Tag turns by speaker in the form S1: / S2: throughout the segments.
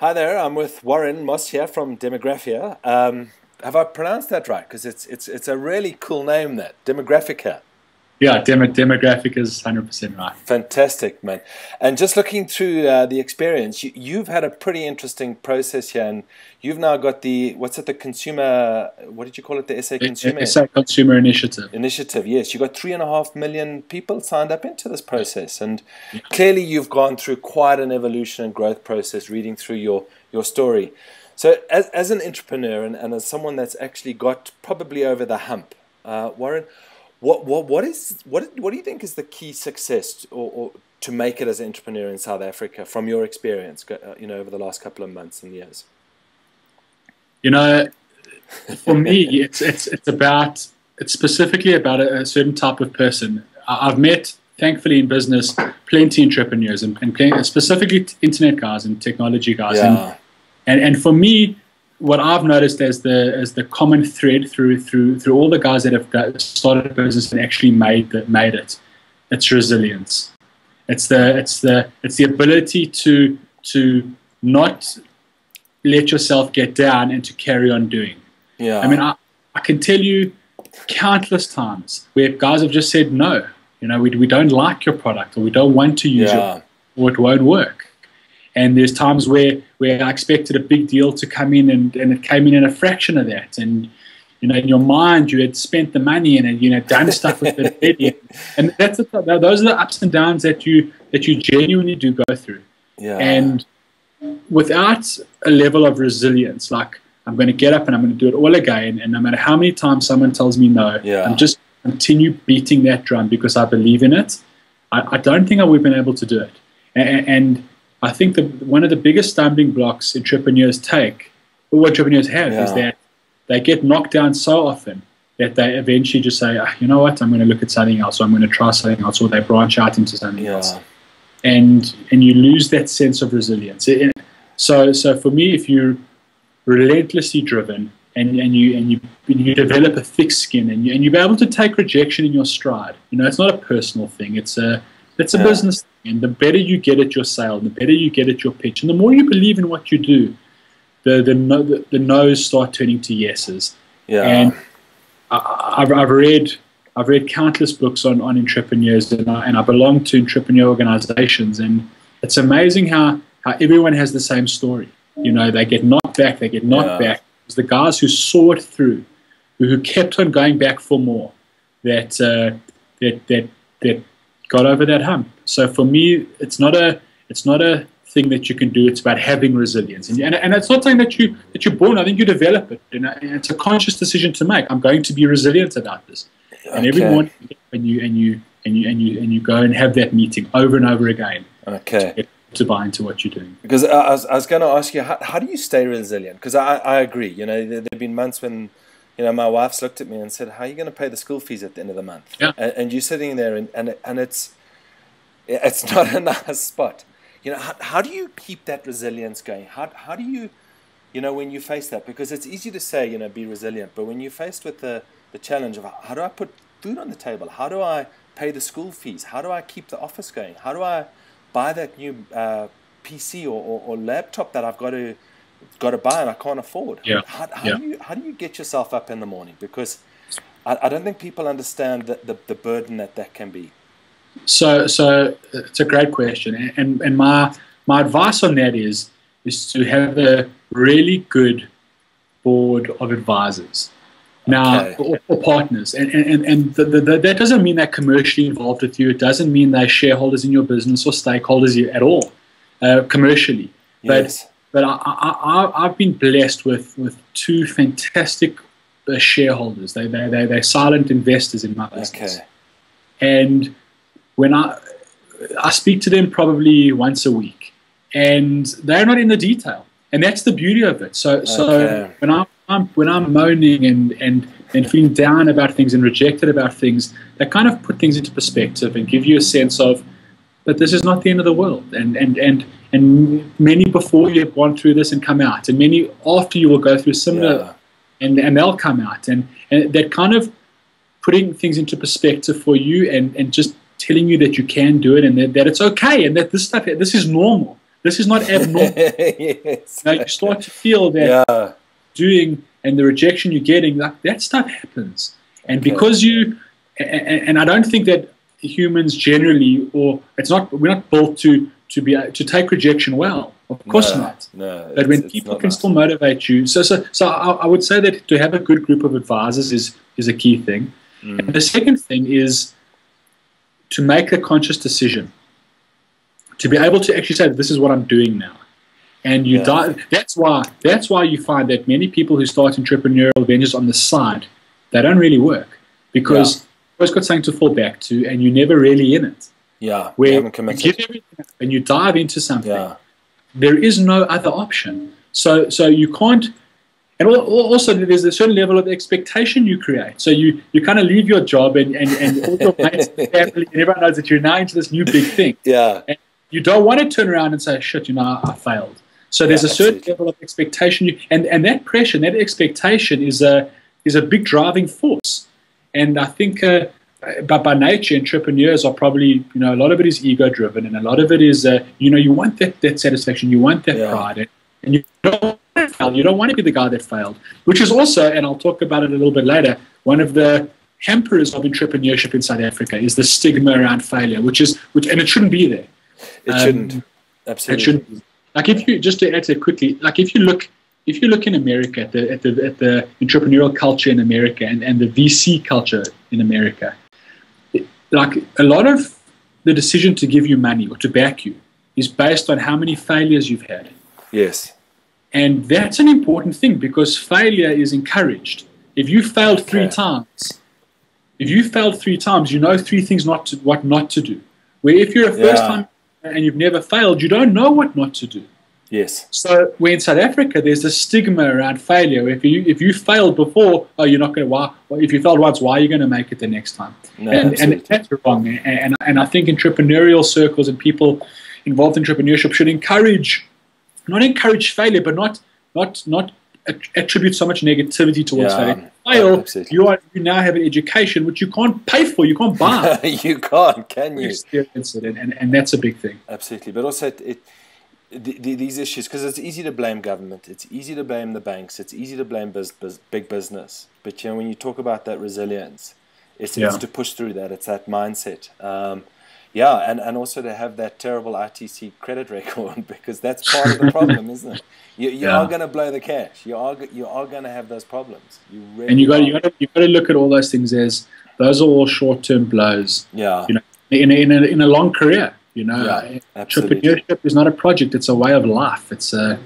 S1: Hi there, I'm with Warren Moss here from Demographica. Have I pronounced that right? Because it's a really cool name, that Demographica.
S2: Yeah, Demographic is 100% right.
S1: Fantastic, man. And just looking through the experience, you've had a pretty interesting process here, and you've now got the, what's it, the consumer, what did you call it, the SA Consumer?
S2: SA Consumer Initiative.
S1: Initiative, yes. You've got 3.5 million people signed up into this process, and clearly you've gone through quite an evolution and growth process reading through your story. So as an entrepreneur and as someone that's actually got probably over the hump, Warren, what do you think is the key success or to make it as an entrepreneur in South Africa from your experience, over the last couple of months and years?
S2: For me, it's specifically about a certain type of person. I've met, thankfully, in business, plenty of entrepreneurs and specifically internet guys and technology guys.
S1: Yeah.
S2: And for me, what I've noticed as the common thread through all the guys that have started a business and actually made it, it's resilience. It's the ability to not let yourself get down and to carry on doing.
S1: Yeah.
S2: I mean, I can tell you countless times where guys have just said no. We don't like your product, or we don't want to use it, or it won't work. And there's times where I expected a big deal to come in, and it came in a fraction of that. And in your mind, you had spent the money and done stuff with it already. And those are the ups and downs that you genuinely do go through.
S1: Yeah.
S2: And without a level of resilience, like I'm going to get up and I'm going to do it all again, and no matter how many times someone tells me no, I'm just continue beating that drum because I believe in it. I don't think I would have been able to do it. And I think that one of the biggest stumbling blocks entrepreneurs take, or what entrepreneurs have, is that they get knocked down so often that they eventually just say, you know what, I'm going to look at something else, or I'm going to try something else, or they branch out into something else. And you lose that sense of resilience. So for me, if you're relentlessly driven and you develop a thick skin and you be able to take rejection in your stride, it's not a personal thing. It's a business thing. And the better you get at your sale, the better you get at your pitch, and the more you believe in what you do, the no's start turning to yeses. Yeah. And I've read countless books on entrepreneurs, and I belong to entrepreneur organizations, and it's amazing how everyone has the same story. They get knocked back, back. It's the guys who saw it through, who kept on going back for more, that got over that hump. So for me, it's not a thing that you can do. It's about having resilience, and it's not something that you're born. I think you develop it, and it's a conscious decision to make. I'm going to be resilient about this, and every morning when you go and have that meeting over and over again, to buy into what you're doing.
S1: Because I was going to ask you, how do you stay resilient? Because I agree. There have been months when my wife's looked at me and said, how are you going to pay the school fees at the end of the month?
S2: Yeah.
S1: And you're sitting there and it's not a nice spot. How do you keep that resilience going? How do you, when you face that? Because it's easy to say, be resilient. But when you're faced with the challenge of how do I put food on the table? How do I pay the school fees? How do I keep the office going? How do I buy that new PC or laptop that I've got to buy and I can't afford?
S2: Yeah.
S1: How do you get yourself up in the morning? Because I don't think people understand the burden that can be.
S2: So it's a great question, and my advice on that is to have a really good board of advisors. Now, or partners, and that doesn't mean they're commercially involved with you. It doesn't mean they're shareholders in your business or stakeholders at all, commercially.
S1: Yes.
S2: But I've been blessed with two fantastic shareholders. They're silent investors in my business. And when I speak to them probably once a week, and they're not in the detail, and that's the beauty of it. So when I'm moaning and feeling down about things and rejected about things, they kind of put things into perspective and give you a sense of, but this is not the end of the world. And many before you have gone through this and come out, and many after you will go through similar, and they'll come out. And that kind of putting things into perspective for you and just telling you that you can do it, and that it's okay, and that this is normal. This is not abnormal.
S1: Yes.
S2: You start to feel that doing and the rejection you're getting, like that stuff happens. And because and I don't think that humans generally, or we're not built to take rejection well. Of course not.
S1: No.
S2: But when people can still motivate you, so I would say that to have a good group of advisors is a key thing. And the second thing is to make a conscious decision, to be able to actually say, this is what I'm doing now. And that's why you find that many people who start entrepreneurial ventures on the side, they don't really work, because you've always got something to fall back to, and you're never really in it.
S1: Yeah,
S2: where you give everything up and you dive into something, there is no other option. So you can't. And also, there's a certain level of expectation you create. So you kind of leave your job and all your mates and family and everyone knows that you're now into this new big thing. And you don't want to turn around and say, shit, I failed. So there's a certain level of expectation. And that pressure, that expectation is a big driving force. And I think by nature, entrepreneurs are probably, a lot of it is ego-driven, and a lot of it is, you want that satisfaction, you want that pride. And you don't want to fail. You don't want to be the guy that failed, which is also, and I'll talk about it a little bit later, one of the hamperers of entrepreneurship in South Africa is the stigma around failure, and it shouldn't be there.
S1: It shouldn't. Absolutely.
S2: It shouldn't be. Like if you, just to add to it quickly, like if you look in America at the entrepreneurial culture in America and the VC culture in America, like a lot of the decision to give you money or to back you is based on how many failures you've had.
S1: Yes.
S2: And that's an important thing, because failure is encouraged. If you failed three times, you know three things what not to do. Where if you're a first time and you've never failed, you don't know what not to do.
S1: Yes.
S2: So where in South Africa there's a stigma around failure. If you failed before, you're not going to. Well, if you failed once, why are you going to make it the next time?
S1: No,
S2: and that's wrong. And I think entrepreneurial circles and people involved in entrepreneurship should not encourage failure, but not attribute so much negativity towards failure. You now have an education which you can't pay for, you can't buy.
S1: You can't, can you?
S2: Experience it, and that's a big thing.
S1: Absolutely, but also these issues, because it's easy to blame government, it's easy to blame the banks, it's easy to blame big business. But when you talk about that resilience, it's to push through that. It's that mindset. And also to have that terrible ITC credit record, because that's part of the problem, isn't it? You are going to blow the cash. You are going to have those problems. You got
S2: to look at all those things as those are all short-term blows.
S1: Yeah.
S2: In a long career.
S1: Entrepreneurship
S2: is not a project; it's a way of life. It's a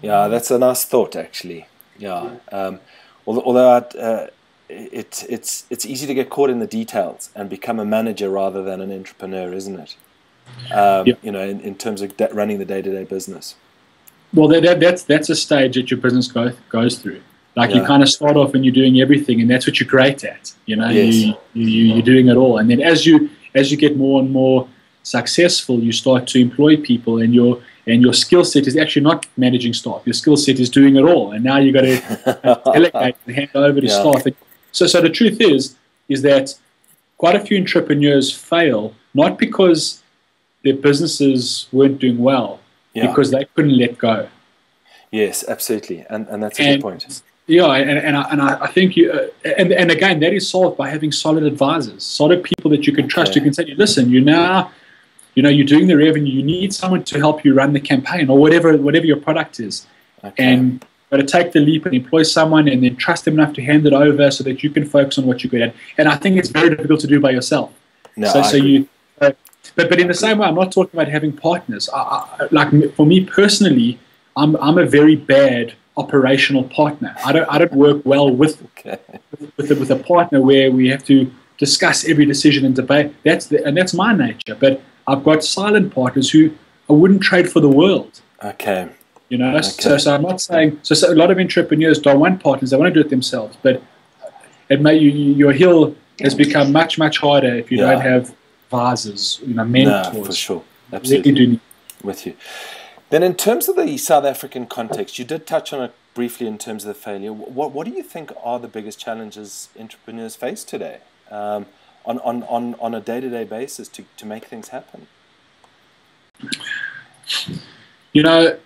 S1: that's a nice thought, actually. Although it's easy to get caught in the details and become a manager rather than an entrepreneur, isn't it? In terms of running the day-to-day business.
S2: Well, that's a stage that your business goes through. Like you kind of start off and you're doing everything, and that's what you're great at. You're doing it all, and then as you get more and more successful, you start to employ people, and your skill set is actually not managing staff. Your skill set is doing it all, and now you've got to delegate and hand over to staff. So the truth is that quite a few entrepreneurs fail not because their businesses weren't doing well, because they couldn't let go.
S1: Yes, absolutely, and that's a good point.
S2: Yeah, and I think and again, that is solved by having solid advisors, solid people that you can trust. You can say, listen, you're doing the revenue. You need someone to help you run the campaign or whatever your product is, and you've got to take the leap and employ someone, and then trust them enough to hand it over so that you can focus on what you're good at. And I think it's very difficult to do by yourself. But in the same way, I'm not talking about having partners. Like for me personally, I'm a very bad operational partner. I don't work well with a partner where we have to discuss every decision and debate. That's my nature. But I've got silent partners who I wouldn't trade for the world.
S1: Okay.
S2: So I'm not saying. So a lot of entrepreneurs don't want partners; they want to do it themselves. But your hill has become much harder if you don't have advisors, mentors.
S1: No, for sure, absolutely. With you. Then, in terms of the South African context, you did touch on it briefly in terms of the failure. What do you think are the biggest challenges entrepreneurs face today, on a day-to-day basis to make things happen?
S2: You know,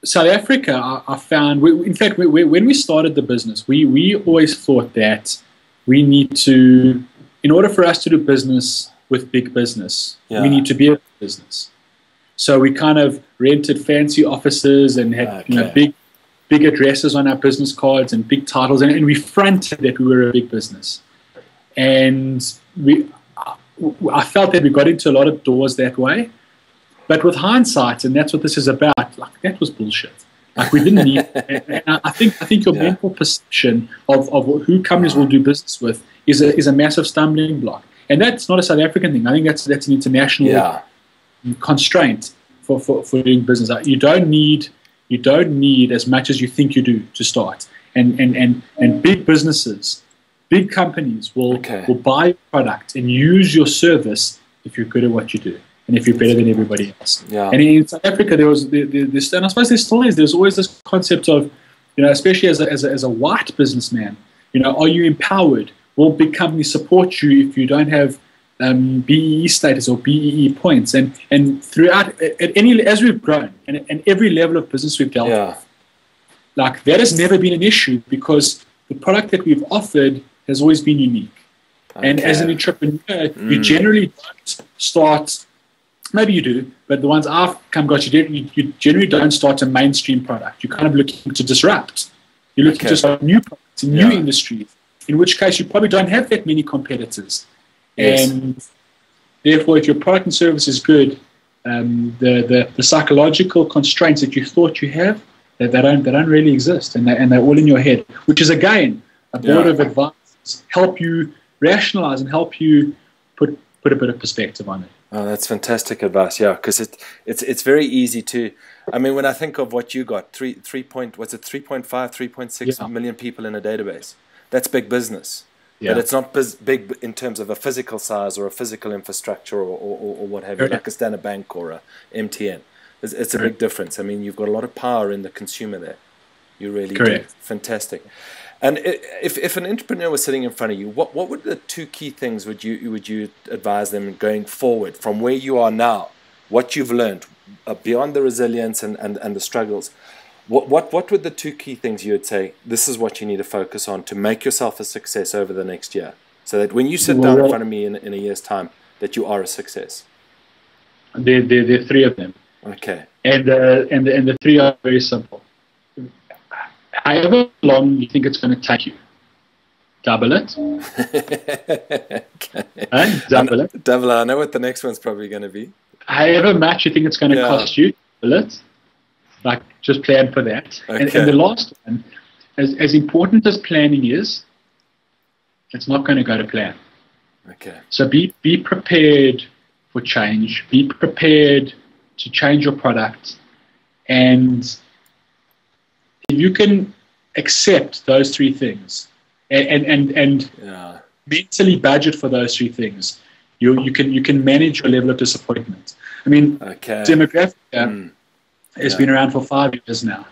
S2: South Africa, I found, in fact, when we started the business, we always thought that we need to, in order for us to do business with big business, we need to be a business. So we kind of rented fancy offices and had big addresses on our business cards and big titles, and we fronted that we were a big business. And I felt that we got into a lot of doors that way. But with hindsight, and that's what this is about, like, that was bullshit. Like, we didn't need it. And I think your mental perception of who companies will do business with is a massive stumbling block. And that's not a South African thing. I think that's an international constraint for doing business. You don't need as much as you think you do to start. And big businesses, big companies will buy your product and use your service if you're good at what you do. And if you're better than everybody else. And in South Africa, there was this, and I suppose there still is. There's always this concept of, especially as a white businessman, are you empowered? Will big companies support you if you don't have BEE status or BEE points? And throughout, as we've grown, and every level of business we've dealt with, like, that has never been an issue because the product that we've offered has always been unique. And as an entrepreneur, you generally don't start. Maybe you do, but the ones I've come got, you generally don't start a mainstream product. You're kind of looking to disrupt. You're looking to start new products in new industries, in which case you probably don't have that many competitors. And therefore, if your product and service is good, the psychological constraints that you thought you have, they don't really exist, and they're all in your head, which is, again, a board of advice help you rationalize and help you put a bit of perspective on it.
S1: Oh, that's fantastic advice. Yeah, because it's very easy to. I mean, when I think of what you got, 3.6 million people in a database. That's big business. But it's not big in terms of a physical size or a physical infrastructure or what have you, like a Standard Bank or a MTN. It's a big difference. I mean, you've got a lot of power in the consumer there. You really do. Fantastic. And if an entrepreneur was sitting in front of you, what would the two key things would you advise them going forward from where you are now, what you've learned beyond the resilience and the struggles? What would the two key things you would say, this is what you need to focus on to make yourself a success over the next year, so that when you sit down in front of me in a year's time, that you are a success?
S2: There are three of them.
S1: Okay.
S2: And the three are very simple. However long you think it's going to take you, double it. Double it.
S1: Double it. I know what the next one's probably going to be.
S2: However much you think it's going to cost you, double it. Like, just plan for that. And the last one, as important as planning is, it's not going to go to plan. So be prepared for change. Be prepared to change your product. And if you can accept those three things and mentally budget for those three things, you can manage your level of disappointment. I mean, Demographica has been around for 5 years now,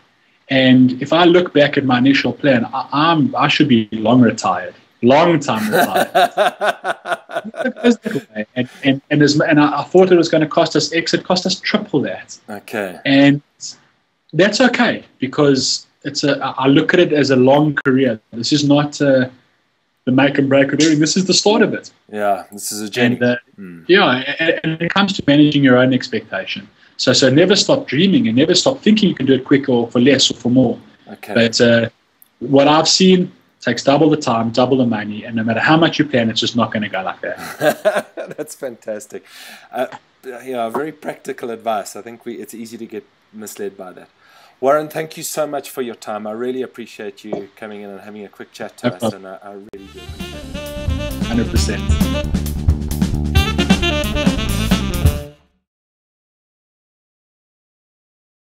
S2: and if I look back at my initial plan, I should be long time retired. and I thought it was going to cost us X. It cost us triple that. And that's okay, because I look at it as a long career. This is not the make and break of everything. This is the start of it.
S1: This is a journey.
S2: And it comes to managing your own expectation. So never stop dreaming and never stop thinking you can do it quicker or for less or for more. But what I've seen takes double the time, double the money, and no matter how much you plan, it's just not going to go like that.
S1: That's fantastic. Very practical advice. I think it's easy to get misled by that. Warren, thank you so much for your time. I really appreciate you coming in and having a quick chat to us, and I really do appreciate it.
S2: 100%.